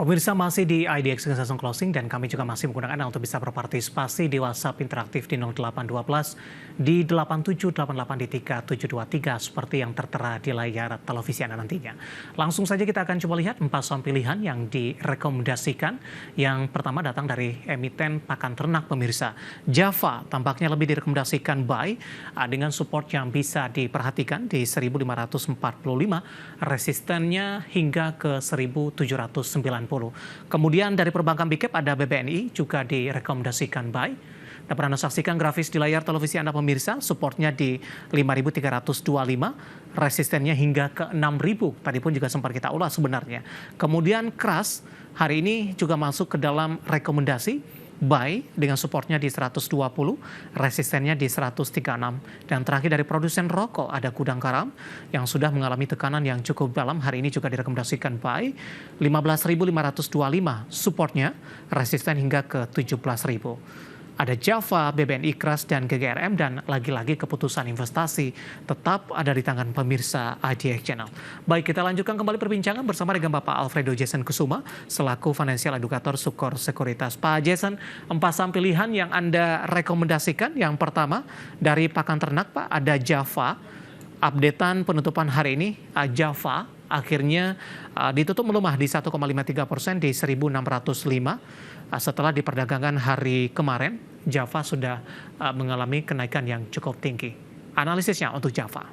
Pemirsa masih di IDX Session Closing dan kami juga masih menggunakan Anda untuk bisa berpartisipasi di WhatsApp interaktif di 0812 di 8788 di 3723 seperti yang tertera di layar televisi Anda nantinya. Langsung saja kita akan coba lihat 4 saham pilihan yang direkomendasikan. Yang pertama datang dari emiten pakan ternak pemirsa. Java tampaknya lebih direkomendasikan buy dengan support yang bisa diperhatikan di 1545, resistennya hingga ke 1790. Kemudian dari perbankan Big Cap ada BBNI juga direkomendasikan buy. Dapat Anda saksikan grafis di layar televisi Anda pemirsa, supportnya di 5.325, resistennya hingga ke 6.000. Tadi pun juga sempat kita ulas sebenarnya. Kemudian KRAS hari ini juga masuk ke dalam rekomendasi buy dengan supportnya di 120, resistennya di 136. Dan terakhir dari produsen rokok ada Gudang Garam yang sudah mengalami tekanan yang cukup dalam. Hari ini juga direkomendasikan buy 15.525, supportnya resisten hingga ke 17.000. Ada Java, BBNI, KRAS, dan GGRM, dan lagi-lagi keputusan investasi tetap ada di tangan pemirsa IDX Channel. Baik, kita lanjutkan kembali perbincangan bersama dengan Bapak Alfredo Jason Kusuma, selaku Financial Educator Sukor Sekuritas. Pak Jason, 4 saham pilihan yang Anda rekomendasikan. Yang pertama, dari pakan ternak, Pak, ada Java. Updatean penutupan hari ini, Java akhirnya ditutup melemah di 1,53% di 1.605. Setelah diperdagangkan hari kemarin, Java sudah mengalami kenaikan yang cukup tinggi. Analisisnya untuk Java.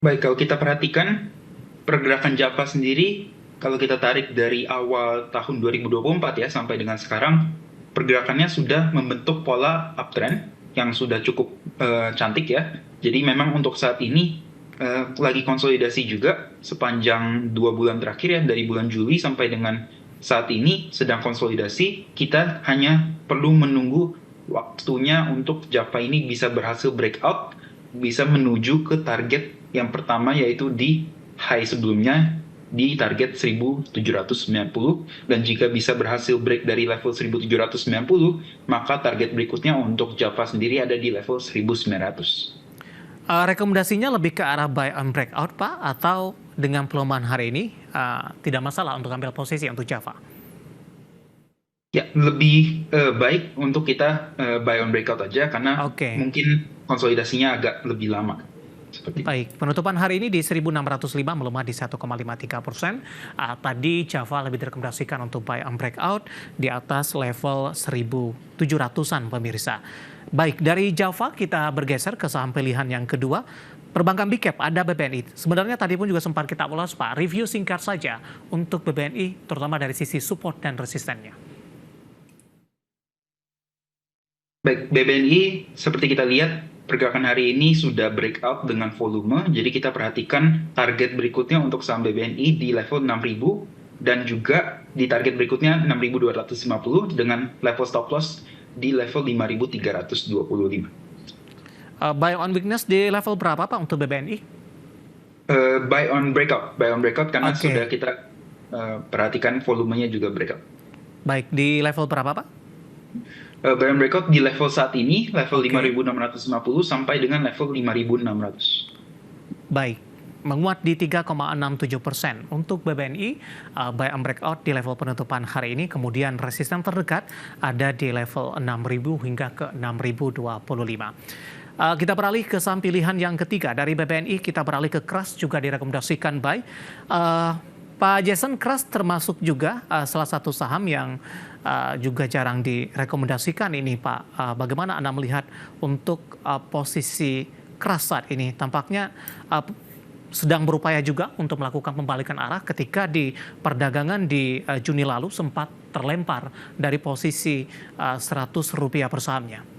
Baik, kalau kita perhatikan pergerakan Java sendiri, kalau kita tarik dari awal tahun 2024 ya sampai dengan sekarang, pergerakannya sudah membentuk pola uptrend yang sudah cukup cantik ya. Jadi memang untuk saat ini lagi konsolidasi juga sepanjang 2 bulan terakhir ya, dari bulan Juli sampai dengan saat ini sedang konsolidasi. Kita hanya perlu menunggu waktunya untuk Java ini bisa berhasil breakout, bisa menuju ke target yang pertama yaitu di high sebelumnya di target 1790, dan jika bisa berhasil break dari level 1790, maka target berikutnya untuk Java sendiri ada di level 1900. Rekomendasinya lebih ke arah buy on breakout, Pak, atau dengan pelemahan hari ini tidak masalah untuk ambil posisi untuk Java? Ya, lebih baik untuk kita buy on breakout aja karena mungkin konsolidasinya agak lebih lama. Baik, penutupan hari ini di 1.605 melemah di 1,53%. Tadi Java lebih direkomendasikan untuk buy on breakout di atas level 1.700-an pemirsa. Baik, dari Java kita bergeser ke saham pilihan yang kedua. Perbankan Big Cap ada BBNI. Sebenarnya tadi pun juga sempat kita ulas, Pak. Review singkat saja untuk BBNI, terutama dari sisi support dan resistennya. Baik, BBNI seperti kita lihat pergerakan hari ini sudah breakout dengan volume. Jadi kita perhatikan target berikutnya untuk saham BBNI di level 6.000 dan juga di target berikutnya 6.250 dengan level stop loss di level 5.325. Buy on weakness di level berapa, Pak, untuk BBNI? Buy on breakout karena sudah kita perhatikan volumenya juga breakout. Baik, di level berapa, Pak? Buy on breakout di level saat ini, level 5.650 sampai dengan level 5.600. Baik, menguat di 3,67%. Untuk BBNI, buy on breakout di level penutupan hari ini, kemudian resisten terdekat ada di level 6.000 hingga ke 6.025. Kita beralih ke saham pilihan yang ketiga. Dari BBNI kita beralih ke KRAS, juga direkomendasikan buy. Pak Jason, KRAS termasuk juga salah satu saham yang juga jarang direkomendasikan ini, Pak. Bagaimana Anda melihat untuk posisi KRAS saat ini? Tampaknya sedang berupaya juga untuk melakukan pembalikan arah ketika di perdagangan di Juni lalu sempat terlempar dari posisi Rp100 per sahamnya.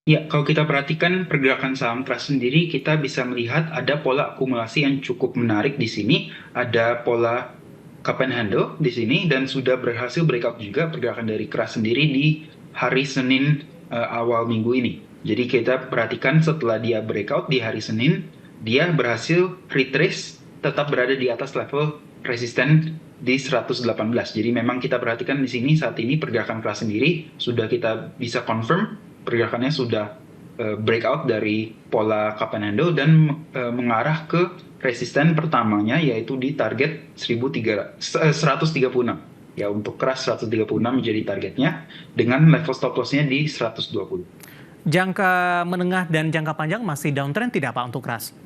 Ya, kalau kita perhatikan pergerakan saham KRAS sendiri, kita bisa melihat ada pola akumulasi yang cukup menarik di sini. Ada pola cup and handle di sini dan sudah berhasil breakout juga pergerakan dari KRAS sendiri di hari Senin awal minggu ini. Jadi kita perhatikan setelah dia breakout di hari Senin, dia berhasil retrace tetap berada di atas level resisten di 118. Jadi memang kita perhatikan di sini saat ini pergerakan KRAS sendiri sudah kita bisa confirm pergerakannya sudah breakout dari pola cup and handle dan mengarah ke resisten pertamanya yaitu di target 136. Ya, untuk keras 136 menjadi targetnya dengan level stop loss-nya di 120. Jangka menengah dan jangka panjang masih downtrend tidak Pak untuk keras?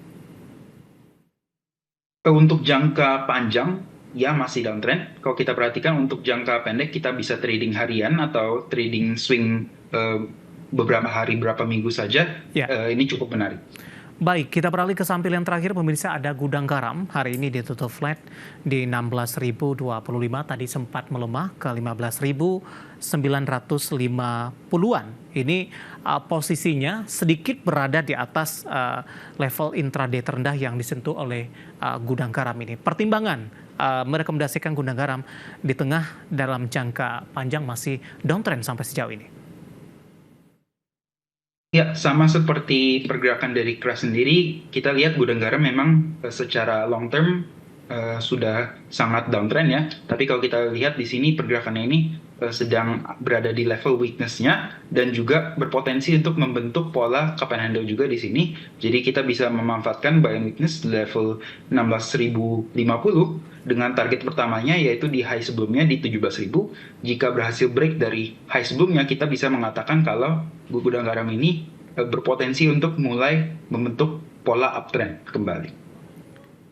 Untuk jangka panjang, ya masih downtrend. Kalau kita perhatikan untuk jangka pendek, kita bisa trading harian atau trading swing beberapa hari, berapa minggu saja. Ya. Ini cukup menarik. Baik, kita beralih ke sampul yang terakhir pemirsa, ada gudang garam. Hari ini ditutup flat di 16.025, tadi sempat melemah ke 15.950-an. Ini posisinya sedikit berada di atas level intraday terendah yang disentuh oleh gudang garam ini. Pertimbangan merekomendasikan gudang garam di tengah dalam jangka panjang masih downtrend sampai sejauh ini. Ya, sama seperti pergerakan dari keras sendiri, kita lihat gudang garam memang secara long term sudah sangat downtrend ya. Tapi kalau kita lihat di sini pergerakannya ini sedang berada di level weakness-nya dan juga berpotensi untuk membentuk pola cup and handle juga di sini. Jadi kita bisa memanfaatkan buy and weakness di level 16.050 dengan target pertamanya yaitu di high sebelumnya di 17.000. Jika berhasil break dari high sebelumnya, kita bisa mengatakan kalau gudang garam ini berpotensi untuk mulai membentuk pola uptrend kembali.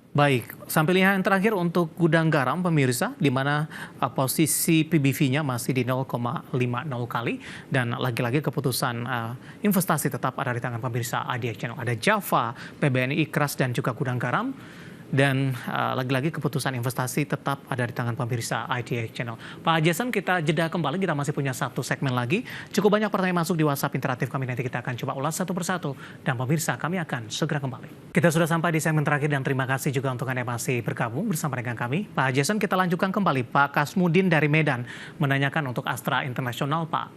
Baik, sampai yang terakhir untuk gudang garam pemirsa, di mana posisi PBV-nya masih di 0,50 kali dan lagi-lagi keputusan investasi tetap ada di tangan pemirsa IDX Channel. Ada Java, PBNI, Kras dan juga gudang garam. Dan lagi-lagi keputusan investasi tetap ada di tangan pemirsa IDX Channel. Pak Jason, kita jeda kembali, kita masih punya satu segmen lagi. Cukup banyak pertanyaan masuk di WhatsApp interaktif kami, nanti kita akan coba ulas satu persatu. Dan pemirsa, kami akan segera kembali. Kita sudah sampai di segmen terakhir dan terima kasih juga untuk Anda masih bergabung bersama dengan kami. Pak Jason, kita lanjutkan kembali. Pak Kasmudin dari Medan menanyakan untuk Astra International, Pak,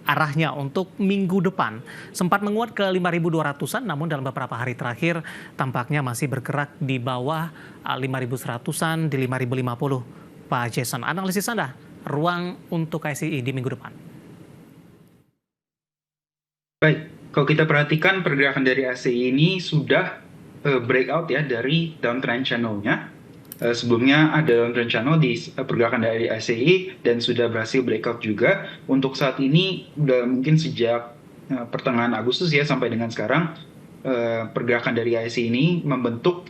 arahnya untuk minggu depan. Sempat menguat ke 5.200-an, namun dalam beberapa hari terakhir tampaknya masih bergerak di bawah 5.100-an, di 5.050. Pak Jason, analisis Anda ruang untuk KSI di minggu depan? Baik, kalau kita perhatikan pergerakan dari ACI ini sudah breakout ya dari downtrend channel-nya. Sebelumnya ada downtrend channel di pergerakan dari ACI dan sudah berhasil breakout juga. Untuk saat ini udah mungkin sejak pertengahan Agustus ya sampai dengan sekarang pergerakan dari ACI ini membentuk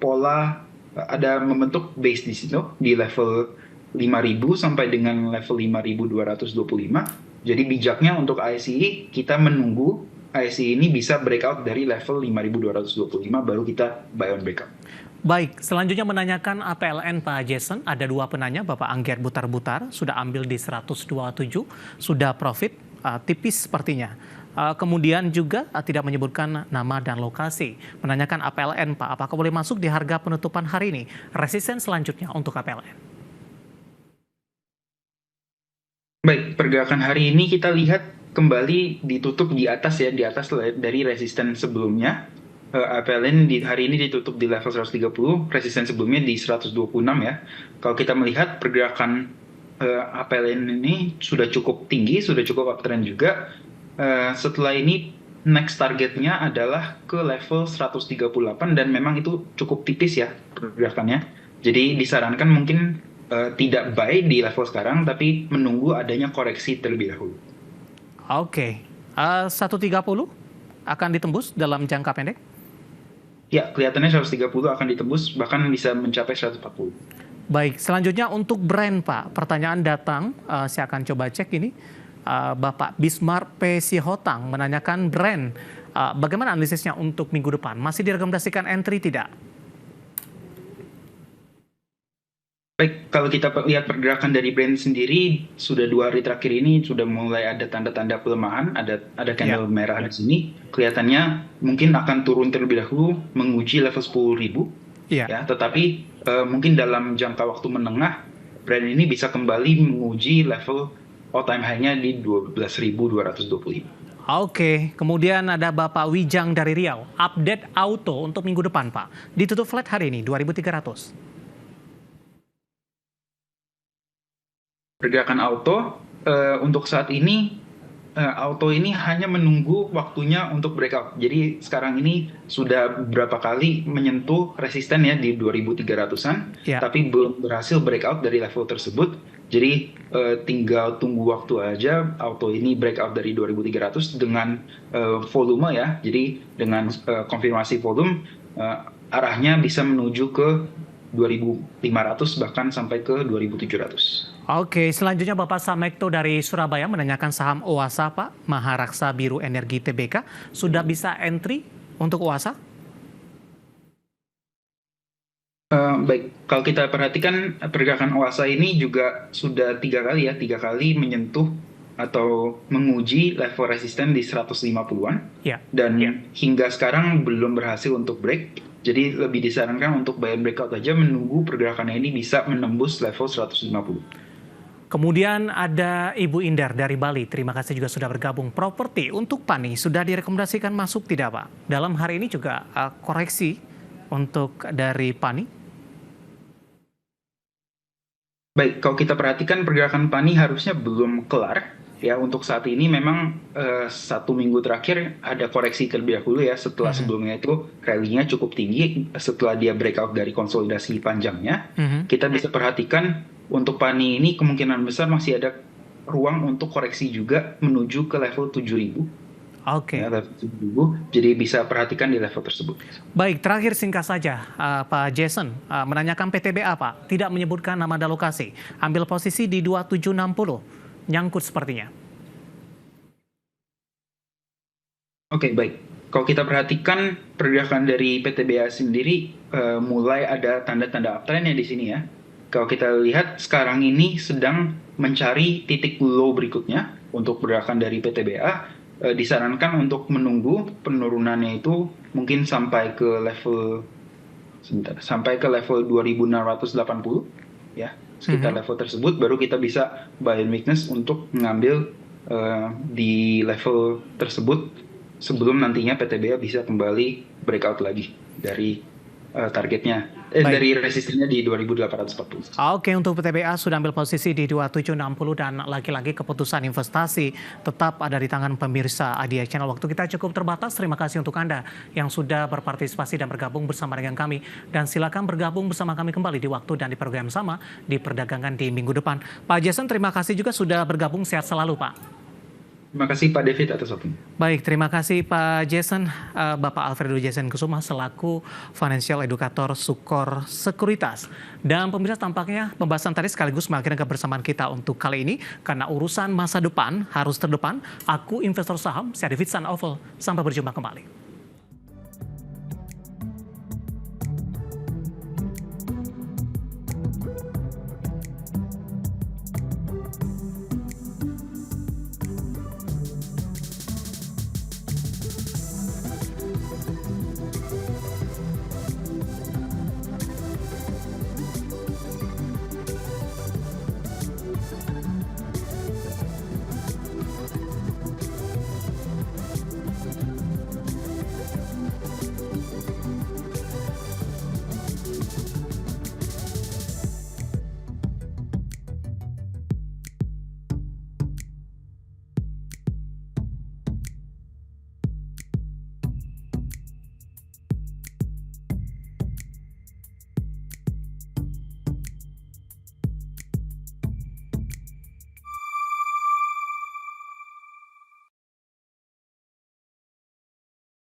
pola, ada membentuk base di situ di level 5.000 sampai dengan level 5.225. Jadi bijaknya untuk ASI kita menunggu ASI ini bisa breakout dari level 5.225 baru kita buy on breakout. Baik, selanjutnya menanyakan APLN Pak Jason. Ada dua penanya, Bapak Angger Butar-Butar sudah ambil di 127, sudah profit tipis sepertinya. Kemudian juga tidak menyebutkan nama dan lokasi. Menanyakan APLN, Pak, apakah boleh masuk di harga penutupan hari ini? Resisten selanjutnya untuk APLN. Baik, pergerakan hari ini kita lihat kembali ditutup di atas ya, di atas dari resisten sebelumnya. APLN hari ini ditutup di level 130, resisten sebelumnya di 126 ya. Kalau kita melihat pergerakan APLN ini sudah cukup tinggi, sudah cukup uptrend juga. Setelah ini next targetnya adalah ke level 138 dan memang itu cukup tipis ya pergerakannya. Jadi disarankan mungkin tidak buy di level sekarang tapi menunggu adanya koreksi terlebih dahulu. Oke, 130 akan ditembus dalam jangka pendek? Ya, kelihatannya 130 akan ditembus bahkan bisa mencapai 140. Baik, selanjutnya untuk brand Pak, pertanyaan datang, saya akan coba cek ini. Bapak Bismar P. Sihotang menanyakan brand, bagaimana analisisnya untuk minggu depan? Masih direkomendasikan entry tidak? Baik, kalau kita lihat pergerakan dari brand sendiri, sudah 2 hari terakhir ini sudah mulai ada tanda-tanda pelemahan, ada candle merah di sini. Kelihatannya mungkin akan turun terlebih dahulu menguji level 10.000. Ya, tetapi mungkin dalam jangka waktu menengah, brand ini bisa kembali menguji level all-time high-nya di 12.225. Oke, kemudian ada Bapak Wijang dari Riau. Update auto untuk minggu depan, Pak. Ditutup flat hari ini, 2.300. Pergerakan auto untuk saat ini auto ini hanya menunggu waktunya untuk breakout. Jadi sekarang ini sudah beberapa kali menyentuh resisten ya di 2300-an, Ya. tapi belum berhasil breakout dari level tersebut. Jadi tinggal tunggu waktu aja auto ini breakout dari 2300 dengan volume ya. Jadi dengan konfirmasi volume arahnya bisa menuju ke 2500 bahkan sampai ke 2700. Oke, selanjutnya Bapak Samekto dari Surabaya menanyakan saham OASA Pak, Maharaksa Biru Energi Tbk, sudah bisa entry untuk OASA? Baik, kalau kita perhatikan pergerakan OASA ini juga sudah tiga kali menyentuh atau menguji level resisten di 150-an. Ya. Dan hingga sekarang belum berhasil untuk break. Jadi lebih disarankan untuk buy and breakout aja, menunggu pergerakannya ini bisa menembus level 150. Kemudian ada Ibu Indar dari Bali, terima kasih juga sudah bergabung. Properti untuk PANI sudah direkomendasikan masuk tidak Pak? Dalam hari ini juga koreksi untuk dari PANI? Baik, kalau kita perhatikan pergerakan PANI harusnya belum kelar. Ya, untuk saat ini memang 1 minggu terakhir ada koreksi terlebih dahulu ya. Setelah sebelumnya itu rally-nya cukup tinggi. Setelah dia breakout dari konsolidasi panjangnya, kita bisa perhatikan untuk PANI ini kemungkinan besar masih ada ruang untuk koreksi juga menuju ke level 7.000. Oke. Ya, level 7.000. Jadi bisa perhatikan di level tersebut. Baik, terakhir singkat saja Pak Jason menanyakan PTBA Pak, tidak menyebutkan nama dan lokasi. Ambil posisi di 2760, nyangkut sepertinya. Oke, baik. Kalau kita perhatikan pergerakan dari PTBA sendiri mulai ada tanda-tanda uptrend ya di sini ya. Kalau kita lihat sekarang ini sedang mencari titik low berikutnya untuk pergerakan dari PTBA, disarankan untuk menunggu penurunannya itu mungkin sampai ke level 2680 ya, sekitar level tersebut baru kita bisa buy and weakness untuk mengambil di level tersebut sebelum nantinya PTBA bisa kembali breakout lagi dari targetnya, dari resistennya di 2840. Oke, untuk PTBA sudah ambil posisi di 2760 dan lagi-lagi keputusan investasi tetap ada di tangan pemirsa Adia Channel. Waktu kita cukup terbatas, terima kasih untuk Anda yang sudah berpartisipasi dan bergabung bersama dengan kami. Dan silakan bergabung bersama kami kembali di waktu dan di program sama di perdagangan di minggu depan. Pak Jason, terima kasih juga sudah bergabung, sehat selalu Pak. Terima kasih Pak David atas waktunya. Baik, terima kasih Pak Jason, Bapak Alfredo Jason Kusuma selaku Financial Educator Sukor Sekuritas. Dan pemirsa, tampaknya pembahasan tadi sekaligus mengakhiri kebersamaan kita untuk kali ini karena urusan masa depan harus terdepan. Aku investor saham, saya David Sanaovel. Sampai berjumpa kembali.